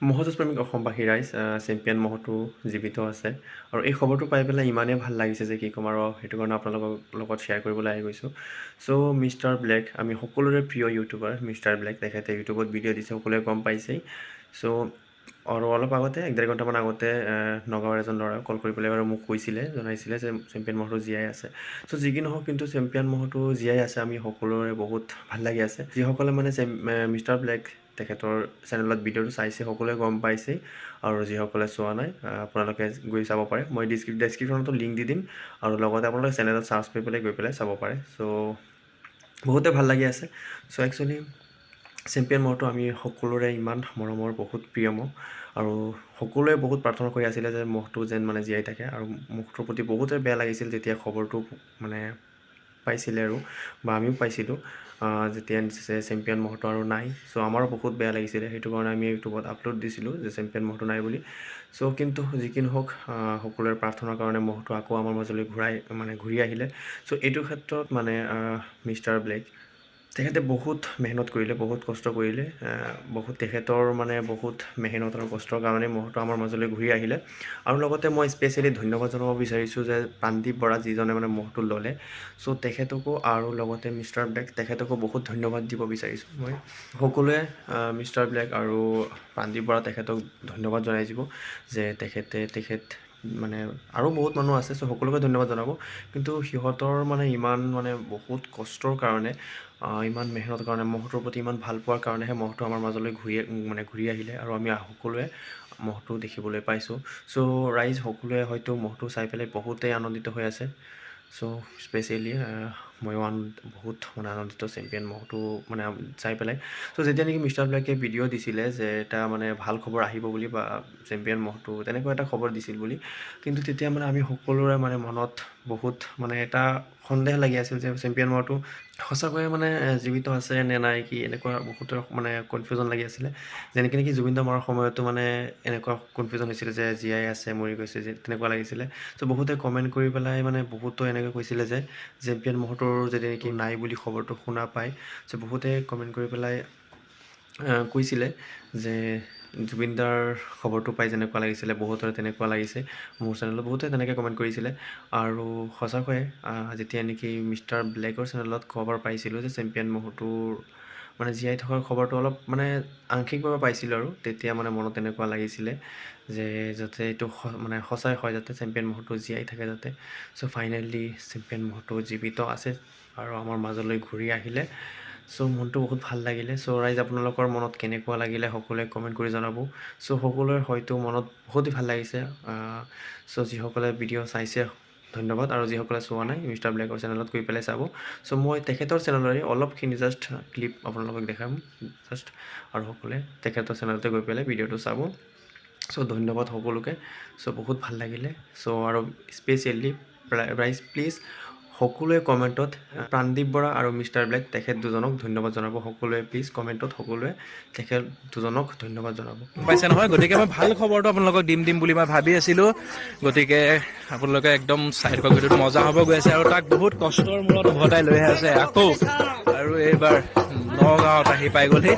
ম'হযুঁজ প্ৰেমিক অসমবাসী ৰাইজ চেম্পিয়ন ম'হটো জীৱিত আছে আৰু এই খবৰটো পাই পেলাই ইমানেই ভাল লাগিছে যে কি ক'ম আৰু সেইটো কাৰণে আপোনালোকৰ লগত শ্বেয়াৰ কৰিবলৈ আহি গৈছোঁ। চ' মিষ্টাৰ ব্লেক আমি সকলোৰে প্ৰিয় ইউটিউবাৰ মিষ্টাৰ ব্লেক, তেখেতে ইউটিউবত ভিডিঅ' দিছে, সকলোৱে গম পাইছেই। চ' আৰু অলপ আগতে 1-1.5 ঘণ্টামান আগতে নগাঁৱৰ এজন ল'ৰাই কল কৰি পেলাই বাৰু মোক জনাইছিলে যে চেম্পিয়ন ম'হটো জীয়াই আছে। চ' যি কি নহওক কিন্তু চেম্পিয়ন ম'হটো জীয়াই আছে, আমি সকলোৰে বহুত ভাল লাগি আছে। যিসকলে মানে মিষ্টাৰ ব্লেক তেখেতৰ চেনেলত ভিডিঅ'টো চাইছে সকলোৱে গম পাইছেই, আৰু যিসকলে চোৱা নাই আপোনালোকে গৈ চাব পাৰে। মই ডেছক্ৰিপশ্যনতো লিংক দি দিম, আৰু লগতে আপোনালোকে চেনেলত চাৰ্চ কৰি পেলাই গৈ পেলাই চাব পাৰে। চ' বহুতে ভাল লাগি আছে। চ' একচুৱেলি চেম্পিয়ন ম'হটো আমি সকলোৰে ইমান মৰমৰ বহুত প্ৰিয় ম'হ, আৰু সকলোৱে বহুত প্ৰাৰ্থনা কৰি আছিলে যে ম'হটো যেন মানে জীয়াই থাকে। আৰু ম'হটোৰ প্ৰতি বহুতে বেয়া লাগিছিল যেতিয়া খবৰটো মানে পাইছিলে, আৰু বা আমিও পাইছিলোঁ যেতিয়া চেম্পিয়ন ম'হটো আৰু নাই। চ' আমাৰো বহুত বেয়া লাগিছিলে, সেইটো কাৰণে আমি ইউটিউবত আপলোড দিছিলোঁ যে চেম্পিয়ন ম'হটো নাই বুলি। চ' কিন্তু যি কি নহওক সকলোৰে প্ৰাৰ্থনাৰ কাৰণে ম'হটো আকৌ আমাৰ মাজলৈ ঘূৰি আহিলে। চ' এইটো ক্ষেত্ৰত মানে মিষ্টাৰ ব্লেক তেখেতে বহুত মেহনত কৰিলে, বহুত কষ্ট কৰিলে, তেখেতৰ মানে বহুত মেহনত আৰু কষ্টৰ কাৰণে ম'হটো আমাৰ মাজলৈ ঘূৰি আহিলে। আৰু লগতে মই স্পেচিয়েলি ধন্যবাদ জনাব বিচাৰিছোঁ যে প্ৰাণদীপ বৰা যিজনে মানে ম'হটো ল'লে। চ' তেখেতকো আৰু লগতে মিষ্টাৰ ব্লেক তেখেতকো বহুত ধন্যবাদ দিব বিচাৰিছোঁ মই। সকলোৱে মিষ্টাৰ ব্লেক আৰু প্ৰাণদীপ বৰা তেখেতক ধন্যবাদ জনাই দিব যে তেখেত মানে আৰু বহুত মানুহ আছে, চ' সকলোকে ধন্যবাদ জনাব। কিন্তু সিহঁতৰ মানে ইমান মানে বহুত কষ্টৰ কাৰণে, ইমান মেহনৰ কাৰণে, ম'হটোৰ প্ৰতি ইমান ভাল পোৱাৰ কাৰণেহে ম'হটো আমাৰ মাজলৈ ঘূৰি আহিলে, আৰু আমি সকলোৱে ম'হটো দেখিবলৈ পাইছোঁ। চ' ৰাইজ সকলোৱে হয়তো ম'হটো চাই পেলাই বহুতেই আনন্দিত হৈ আছে। চ' স্পেচিয়েলি ময়ো বহুত মানে আনন্দিত চেম্পিয়ন ম'হটো মানে চাই পেলাই। চ' যেতিয়া নেকি মিষ্টাৰ ব্লেকে ভিডিঅ' দিছিলে যে এটা মানে ভাল খবৰ আহিব বুলি, বা চেম্পিয়ন ম'হটো তেনেকুৱা এটা খবৰ দিছিল বুলি, কিন্তু তেতিয়া মানে আমি সকলোৰে মানে মনত বহুত মানে এটা সন্দেহ লাগি আছিল যে চেম্পিয়ন ম'হটো সঁচাকৈয়ে মানে জীৱিত আছে নে নাই, কি এনেকুৱা বহুতৰ মানে কনফিউজন লাগি আছিলে। যেনেকৈ নেকি জুবিন দা মৰাৰ সময়তো মানে এনেকুৱা কনফিউজন হৈছিলে যে জীয়াই আছে, মৰি গৈছে, যে তেনেকুৱা লাগিছিলে। চ' বহুতে কমেণ্ট কৰি পেলাই মানে বহুতো এনেকৈ কৈছিলে যে চেম্পিয়ন ম'হটোৰ যদি নেকি নাই বুলি খবৰটো শুনা পায়। চ' বহুতে কমেণ্ট কৰি পেলাই কৈছিলে যে জুবিন দাৰ খবৰটো পাই যেনেকুৱা লাগিছিলে, বহুতৰে তেনেকুৱা লাগিছে। মোৰ চেনেলত বহুতে তেনেকৈ কমেণ্ট কৰিছিলে। আৰু সঁচাকৈয়ে যেতিয়া নেকি মিষ্টাৰ ব্লেকৰ চেনেলত খবৰ পাইছিলোঁ যে চেম্পিয়ন ম'হটোৰ মানে জীয়াই থকাৰ খবৰটো অলপ মানে আংশিকভাৱে পাইছিলোঁ, আৰু তেতিয়া মানে মনত এনেকুৱা লাগিছিলে যে যাতে এইটো মানে সঁচাই হয়, যাতে চেম্পিয়ন ম'হটো জীয়াই থাকে যাতে। চ' ফাইনেলি চেম্পিয়ন ম'হটো জীৱিত আছে আৰু আমাৰ মাজলৈ ঘূৰি আহিলে। চ' মনটো বহুত ভাল লাগিলে। চ' ৰাইজ আপোনালোকৰ মনত কেনেকুৱা লাগিলে সকলোৱে কমেণ্ট কৰি জনাব। চ' সকলোৰে হয়তো মনত বহুতেই ভাল লাগিছে। চ' যিসকলে ভিডিঅ' চাইছে ধন্যবাদ, আৰু যিসকলে চোৱা নাই মিষ্টাৰ ব্লেকৰ চেনেলত গৈ পেলাই চাব। চ' মই তেখেতৰ চেনেলৰে অলপখিনি জাষ্ট ক্লিপ আপোনালোকক দেখাম জাষ্ট, আৰু সকলোৱে তেখেতৰ চেনেলতে গৈ পেলাই ভিডিঅ'টো চাব। চ' ধন্যবাদ সকলোকে। চ' বহুত ভাল লাগিলে। চ' আৰু স্পেচিয়েলি ৰাইজ প্লিজ সকলোৱে কমেণ্টত প্ৰাণদীপ বৰা আৰু মিষ্টাৰ ব্লেক তেখেত দুজনক ধন্যবাদ জনাব। সকলোৱে প্লিজ কমেণ্টত সকলোৱে তেখেত দুজনক ধন্যবাদ জনাব। পাইছে নহয়, গতিকে মই ভাল খবৰটো আপোনালোকক দিম বুলি মই ভাবি আছিলোঁ। গতিকে আপোনালোকে একদম চাই থকা ভিডিঅ'টো মজা হ'ব গৈ আছে, আৰু তাক বহুত কষ্টৰ মূৰত উভতাই লৈ আছে আকৌ, আৰু এইবাৰ নগাঁৱত আহি পাই গ'লহি।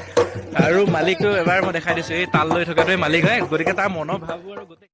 আৰু মালিকটো এবাৰ মই দেখাই দিছোঁ, এই তাল লৈ থকাটোৱে মালিক হয়। গতিকে তাৰ মনৰ ভাৱবোৰ আৰু গোটেই